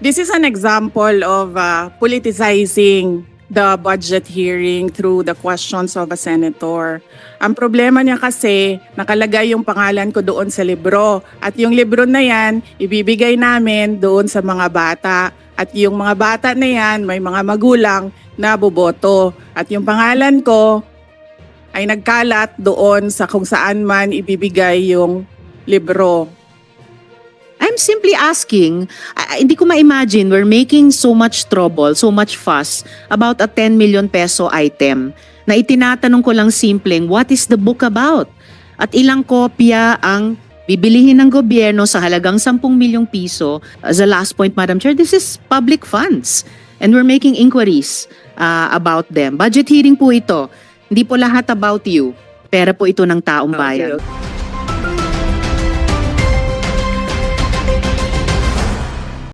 This is an example of politicizing the budget hearing through the questions of a senator. Ang problema niya kasi, nakalagay yung pangalan ko doon sa libro. At yung libro na yan, ibibigay namin doon sa mga bata. At yung mga bata na yan, may mga magulang na boboto. At yung pangalan ko ay nagkalat doon sa kung saan man ibibigay yung libro. I'm simply asking, hindi ko ma-imagine we're making so much trouble, so much fuss about a 10 million peso item na itinatanong ko lang simpleng, what is the book about? At ilang kopya ang bibilihin ng gobyerno sa halagang 10 milyong piso? As a last point, Madam Chair, this is public funds and we're making inquiries about them. Budget hearing po ito. Hindi po lahat about you. Pera po ito ng taong bayan. Okay.